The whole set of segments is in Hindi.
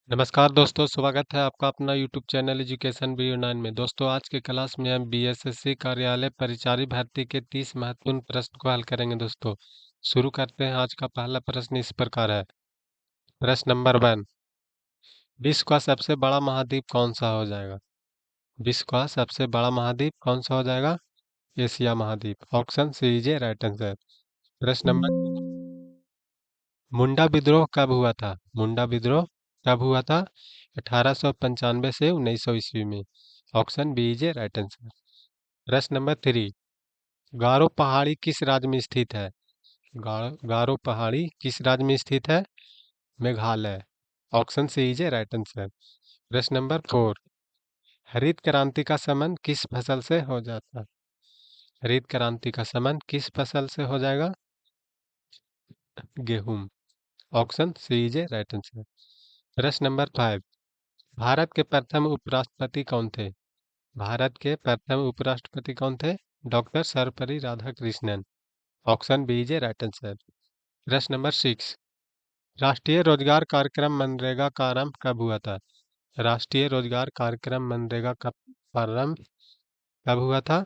नमस्कार दोस्तों, स्वागत है आपका अपना यूट्यूब चैनल एजुकेशन BU9 में। दोस्तों, आज के क्लास में हम BSSC कार्यालय परिचारी भर्ती के 30 महत्वपूर्ण प्रश्न को हल करेंगे। दोस्तों, शुरू करते हैं। आज का पहला प्रश्न इस प्रकार है। प्रश्न नंबर 1। विश्व का सबसे बड़ा महाद्वीप कौन सा हो जाएगा? विश्व का सबसे बड़ा महाद्वीप कौन सा हो जाएगा? एशिया महाद्वीप। Option C is right answer. प्रश्न नंबर, मुंडा विद्रोह कब हुआ था? मुंडा विद्रोह कब हुआ था? 1895 से 1900 ईस्वी में। Option B is right answer. प्रश्न नंबर 3। गारो पहाड़ी किस राज्य में स्थित है? गारो पहाड़ी किस राज्य में स्थित है? Meghalaya. Option C is right answer. प्रश्न नंबर 4। हरित क्रांति का संबंध किस फसल से हो जाता है? हरित क्रांति का संबंध किस फसल से हो जाएगा? गेहूं। Option C is right answer. प्रश्न नंबर 5। भारत के प्रथम उपराष्ट्रपति कौन थे? भारत के प्रथम उपराष्ट्रपति कौन थे? Doctor Sarvepalli Radhakrishnan. Option B is right answer. प्रश्न नंबर 6। राष्ट्रीय रोजगार कार्यक्रम मनरेगा का आरंभ कब हुआ था? राष्ट्रीय रोजगार कार्यक्रम मनरेगा का प्रारंभ कब हुआ था?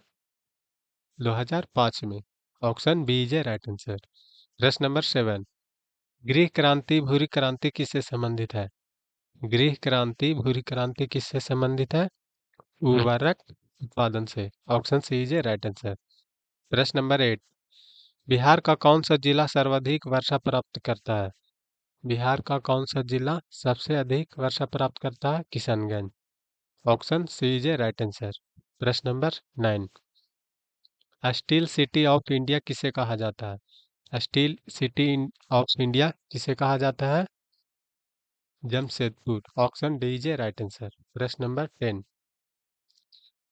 2005 में। Option B is right answer. प्रश्न नंबर 7। गृह क्रांति भूरी क्रांति किससे संबंधित है? गृह क्रांति भूरी क्रांति किससे संबंधित है? उर्वरक उत्पादन से। Option C is right answer. प्रश्न नंबर 8। बिहार का कौन सा जिला सर्वाधिक वर्षा प्राप्त करता है? बिहार का कौन सा जिला सबसे अधिक वर्षा प्राप्त करता है? Kishanganj. Option C is right answer. प्रश्न number 9। Steel city of India किसे कहा जाता है? स्टील सिटी ऑफ इंडिया किसे कहा जाता है? Jamshedpur. Option D is right answer. प्रश्न नंबर 10।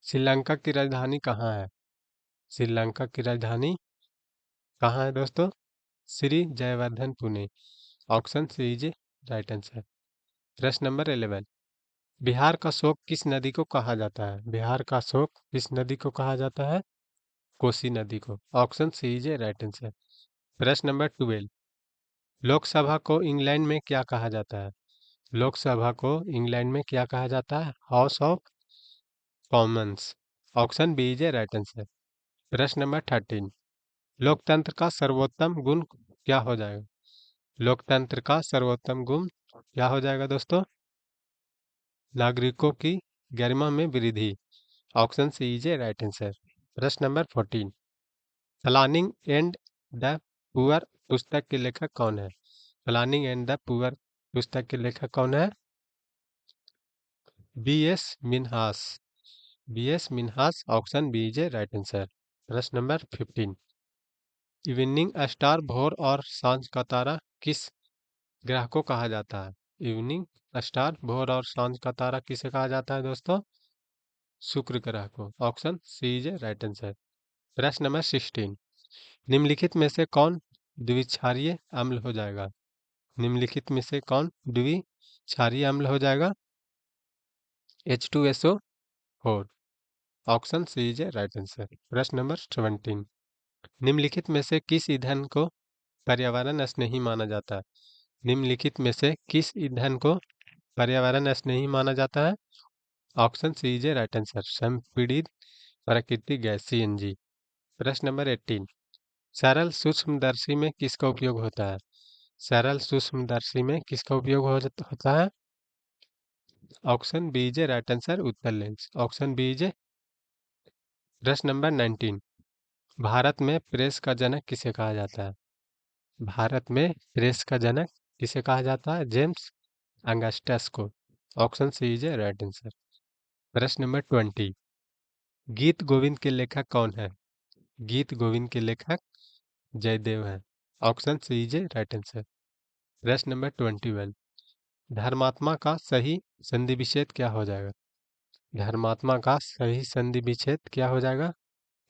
श्रीलंका की राजधानी कहाँ है? श्रीलंका की राजधानी कहाँ है दोस्तों? Sri Jayawardenepura. Option C is right answer. प्रश्न नंबर 11। बिहार का शोक किस नदी को कहा जाता है? बिहार का शोक किस नदी को कहा जाता है? कोसी नदी को। Option C is right answer. प्रश्न नंबर 12। लोकसभा को इंग्लैंड में क्या कहा जाता है? लोकसभा को इंग्लैंड में क्या कहा जाता है? House of Commons. Option B is right answer. प्रश्न नंबर 13। लोकतंत्र का सर्वोत्तम गुण क्या हो जाएगा? लोकतंत्र का सर्वोत्तम गुण क्या हो जाएगा दोस्तों? नागरिकों की गरिमा में वृद्धि। Option C is right answer. प्रश्न number 14। Planning and the poor पुस्तक के लेखक कौन है? प्लानिंग एंड द पुअर पुस्तक के लेखक कौन है? B.S. Minhas. B.S. Minhas. Option B is right answer. प्रश्न नंबर 15। इवनिंग स्टार भोर और सांझ का तारा किस ग्रह को कहा जाता है? इवनिंग स्टार भोर और सांझ का तारा किसे कहा जाता है दोस्तों? शुक्र ग्रह को। Option C is right answer. प्रश्न नंबर 16। निम्नलिखित में से कौन द्विक्षारीय अम्ल हो जाएगा? निम्नलिखित में से कौन द्विक्षारीय अम्ल हो जाएगा? H2SO4। Option C is right answer. प्रश्न नंबर 17। निम्नलिखित में से किस ईंधन को पर्यावरण स्नेही माना जाता है? निम्नलिखित में से किस ईंधन को पर्यावरण स्नेही माना जाता है? Option C is right answer. संपीड़ित प्राकृतिक गैस CNG। प्रश्न नंबर 18। सरल सूक्ष्मदर्शी में किसका उपयोग होता है? सरल सूक्ष्मदर्शी में किसका उपयोग होता है? Option B is right answer. उत्तल लेंस। Option B is. प्रश्न नंबर 19। भारत में प्रेस का जनक किसे कहा जाता है? भारत में प्रेस का जनक किसे कहा जाता है? जेम्स अगस्टस को। Option C is right answer. प्रश्न नंबर 20। गीत गोविंद के लेखक कौन है? गीत गोविंद के लेखक जयदेव हैं। Option C is right answer. प्रश्न नंबर 21। धर्मात्मा का सही संधि विच्छेद क्या हो जाएगा? धर्मात्मा का सही संधि विच्छेद क्या हो जाएगा?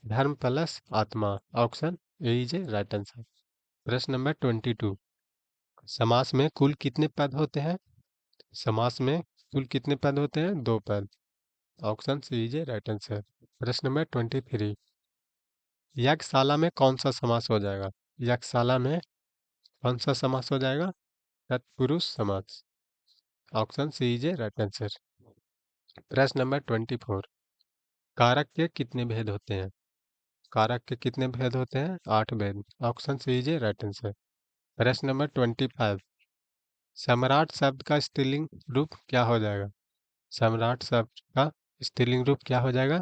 धर्म प्लस आत्मा। Option A is right answer. प्रश्न नंबर 22। समास में कुल कितने पद होते हैं? समास में कुल कितने पद होते हैं? 2 पद। Option C is right answer. प्रश्न नंबर 23। यज्ञशाला में कौन सा समास हो जाएगा? यज्ञशाला में कौन सा समास हो जाएगा? तत्पुरुष समास। Option C is a right answer. प्रश्न नंबर 24। कारक के कितने भेद होते हैं? कारक के कितने भेद होते हैं? 8 भेद। Option C is a right answer. प्रश्न नंबर 25। सम्राट शब्द का स्त्रीलिंग रूप क्या हो जाएगा? सम्राट शब्द का स्त्रीलिंग रूप क्या हो जाएगा?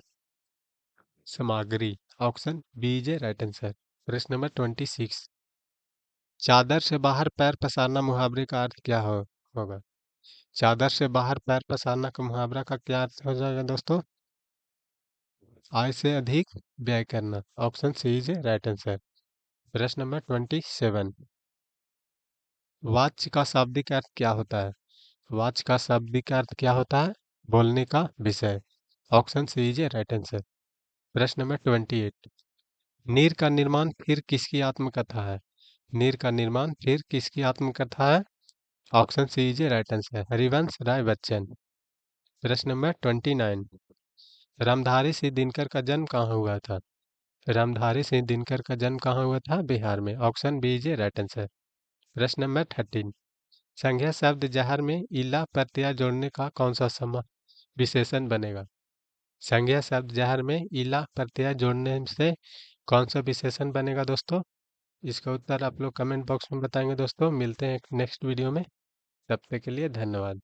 सामग्री। Option B is a right answer. प्रश्न नंबर 26। चादर से बाहर पैर पसारना मुहावरे का अर्थ क्या होगा? चादर से बाहर पैर पसारना का मुहावरा का क्या अर्थ हो जाएगा दोस्तों? आय से अधिक व्यय करना। Option C is a right answer. प्रश्न नंबर 27। वाच्य का शाब्दिक अर्थ क्या होता है? वाच्य का शाब्दिक अर्थ क्या होता है? बोलने का विषय। Option C is a right answer. प्रश्न नंबर 28। नीर का निर्माण फिर किसकी आत्मकथा है? नीर का निर्माण फिर किसकी आत्मकथा है? Option C is a right answer. Harivansh Rai Bachchan. प्रश्न नंबर 29। रामधारी सिंह दिनकर का जन्म कहाँ हुआ था? रामधारी सिंह दिनकर का जन्म कहाँ हुआ था? बिहार में। Option B is a right answer. प्रश्न नंबर 13। संज्ञा शब्द जहर में इला प्रत्यय जोड़ने का कौन सा विशेषण बनेगा? संज्ञा शब्द जहर में इला प्रत्यय जोड़ने से कौन सा विशेषण बनेगा दोस्तों? इसका उत्तर आप लोग कमेंट बॉक्स में बताएंगे दोस्तों। मिलते हैं नेक्स्ट वीडियो में। तब तक के लिए धन्यवाद।